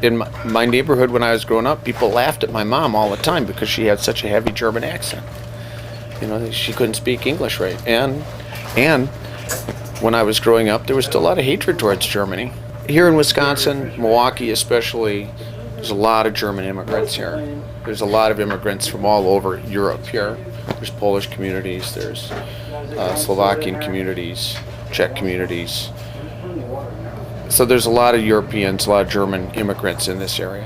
in my neighborhood when I was growing up, people laughed at my mom all the time because she had such a heavy German accent. You know, she couldn't speak English right. And when I was growing up, there was still a lot of hatred towards Germany. Here in Wisconsin, Milwaukee especially, there's a lot of German immigrants here. There's a lot of immigrants from all over Europe here. There's Polish communities, there's Slovakian communities, Czech communities. So there's a lot of Europeans, a lot of German immigrants in this area.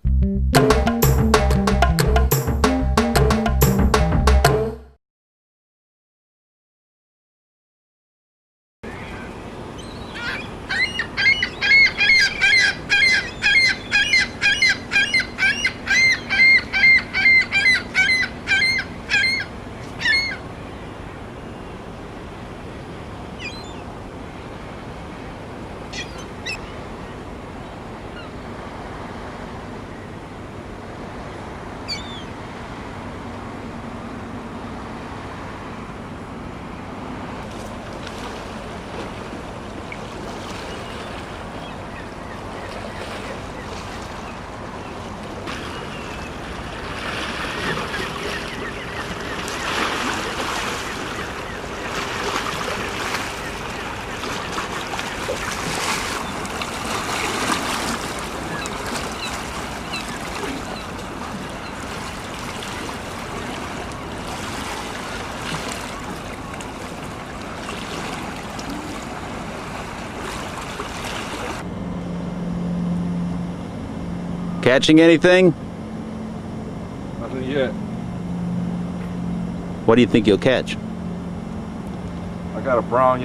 Catching anything? Nothing yet. What do you think you'll catch? I got a brown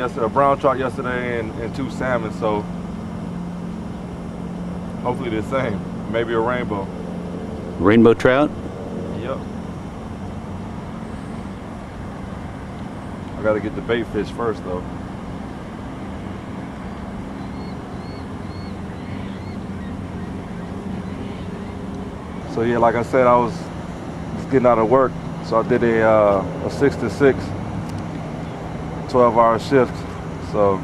trout yesterday and 2 salmon, so hopefully the same. Maybe a rainbow. Rainbow trout? Yep. I gotta get the bait fish first though. So yeah, like I said, I was just getting out of work, so I did a 6 to 6, 12-hour shift. So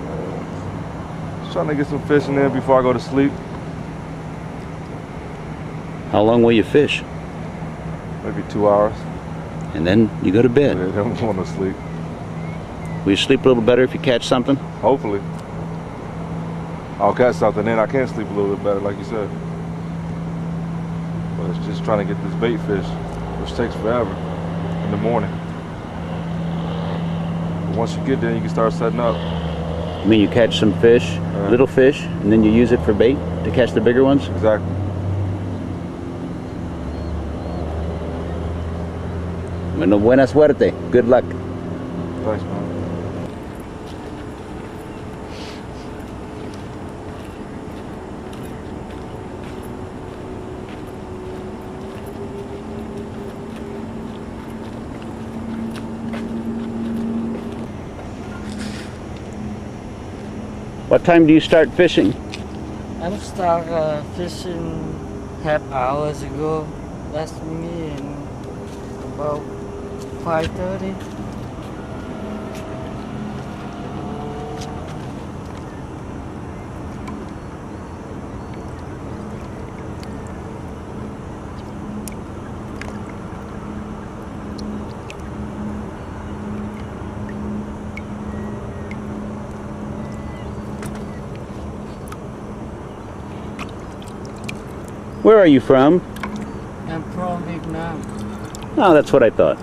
just trying to get some fishing in before I go to sleep. How long will you fish? Maybe 2 hours. And then you go to bed. Yeah, then I'm going to sleep. Will you sleep a little better if you catch something? Hopefully. I'll catch something, then I can sleep a little bit better, like you said. But it's just trying to get this bait fish, which takes forever in the morning. But once you get there, you can start setting up. I mean, you catch some fish, little fish, and then you use it for bait to catch the bigger ones? Exactly. Bueno, buena suerte. Good luck. Thanks, man. What time do you start fishing? I started fishing half hours ago. Last me in about 5:30. Where are you from? I'm from Vietnam. Oh, that's what I thought.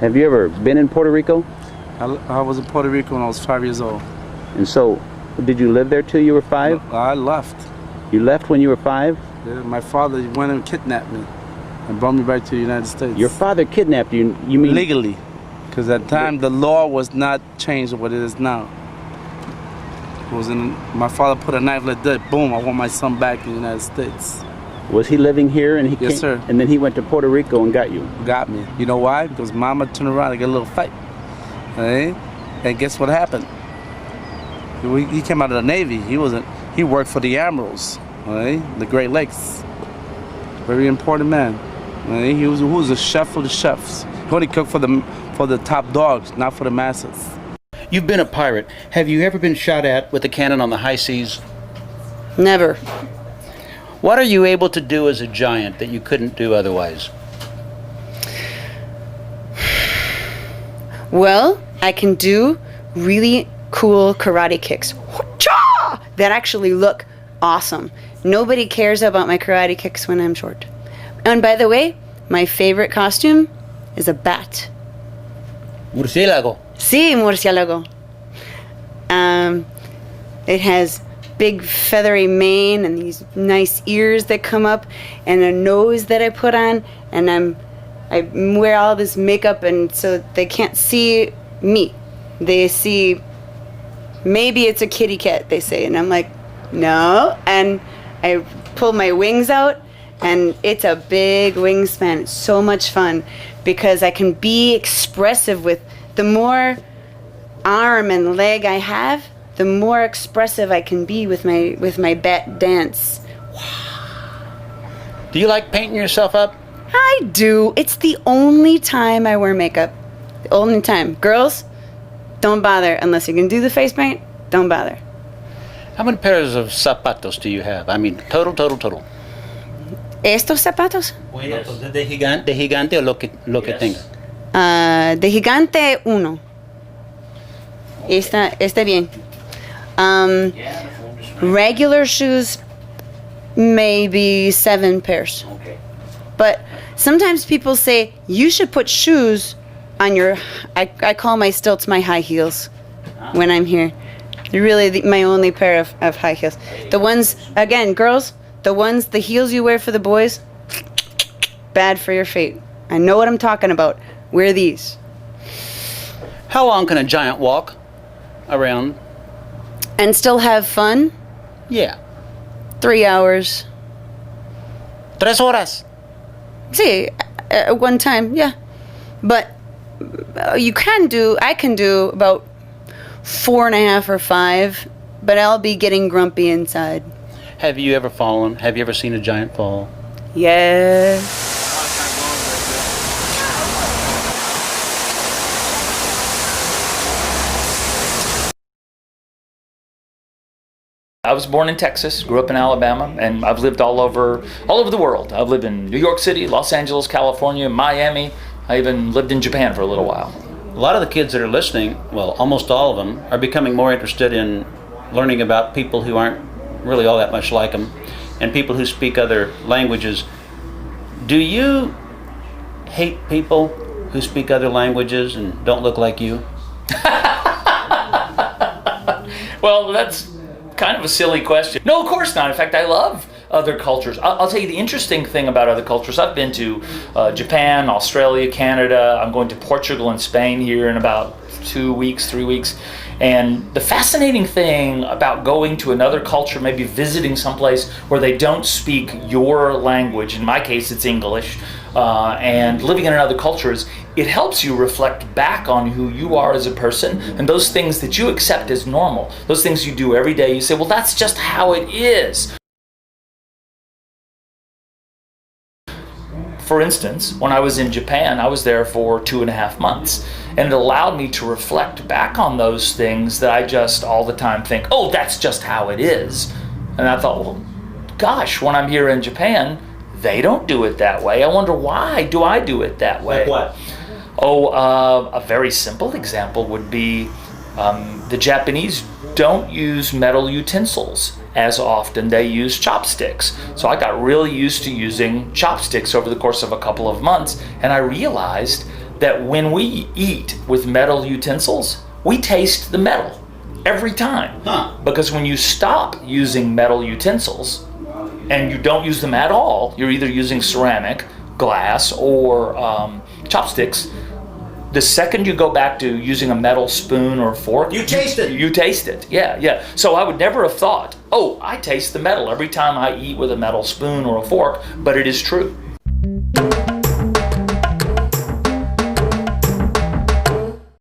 Have you ever been in Puerto Rico? I was in Puerto Rico when I was 5 years old. And so, did you live there till you were 5? I left. You left when you were 5? Yeah, my father went and kidnapped me and brought me back to the United States. Your father kidnapped you? You mean legally? Because at the time the law was not changed to what it is now. It was my father put a knife like that. Boom! I want my son back in the United States. Was he living here and he Yes, came, sir. and then he went to Puerto Rico and got you? Got me. You know why? Because mama turned around and got a little fight. Right? And guess what happened? He came out of the Navy. He worked for the Admirals, right? The Great Lakes. Very important man. Right? He was a chef of the chefs. He only cooked for the top dogs, not for the masses. You've been a pirate. Have you ever been shot at with a cannon on the high seas? Never. What are you able to do as a giant that you couldn't do otherwise? Well, I can do really cool karate kicks that actually look awesome. Nobody cares about my karate kicks when I'm short. And by the way, my favorite costume is a bat. Murciélago. Sí, murciélago. It has big feathery mane and these nice ears that come up and a nose that I put on, and I wear all this makeup, and so they can't see me. They see, maybe it's a kitty cat, they say, and I'm like, no. And I pull my wings out, and it's a big wingspan. It's so much fun because I can be expressive with the more arm and leg I have, the more expressive I can be with my bat dance. Do you like painting yourself up? I do. It's the only time I wear makeup. The only time. Girls, don't bother unless you can do the face paint. Don't bother. How many pairs of zapatos do you have? I mean, total. Estos zapatos? De gigante o lo que tenga. De gigante, uno. Está bien. Regular shoes, maybe 7 pairs. Okay. But sometimes people say, you should put shoes on your, I call my stilts my high heels when I'm here. They're really my only pair of high heels. The ones, again, girls, the heels you wear for the boys, bad for your feet. I know what I'm talking about. Wear these. How long can a giant walk around? And still have fun? Yeah. 3 hours. 3 horas. See, at one time, yeah. But I can do about 4.5 or 5, but I'll be getting grumpy inside. Have you ever fallen? Have you ever seen a giant fall? Yes. I was born in Texas, grew up in Alabama, and I've lived all over the world. I've lived in New York City, Los Angeles, California, Miami. I even lived in Japan for a little while. A lot of the kids that are listening, well, almost all of them, are becoming more interested in learning about people who aren't really all that much like them, and people who speak other languages. Do you hate people who speak other languages and don't look like you? Well, that's kind of a silly question. No, of course not. In fact, I love other cultures. I'll tell you the interesting thing about other cultures. I've been to Japan, Australia, Canada. I'm going to Portugal and Spain here in about 3 weeks. And the fascinating thing about going to another culture, maybe visiting someplace where they don't speak your language, in my case it's English, and living in another culture is it helps you reflect back on who you are as a person and those things that you accept as normal. Those things you do every day, you say, well, that's just how it is. For instance, when I was in Japan, I was there for 2.5 months, and it allowed me to reflect back on those things that I just all the time think, oh, that's just how it is. And I thought, well, gosh, when I'm here in Japan, they don't do it that way. I wonder, why do I do it that way? Like what? Oh, a very simple example would be the Japanese don't use metal utensils as often. They use chopsticks. So I got really used to using chopsticks over the course of a couple of months, and I realized that when we eat with metal utensils, we taste the metal every time. Because when you stop using metal utensils and you don't use them at all, you're either using ceramic, glass, or chopsticks. The second you go back to using a metal spoon or fork, You taste it. You taste it, yeah. So I would never have thought Oh, I taste the metal every time I eat with a metal spoon or a fork, but it is true.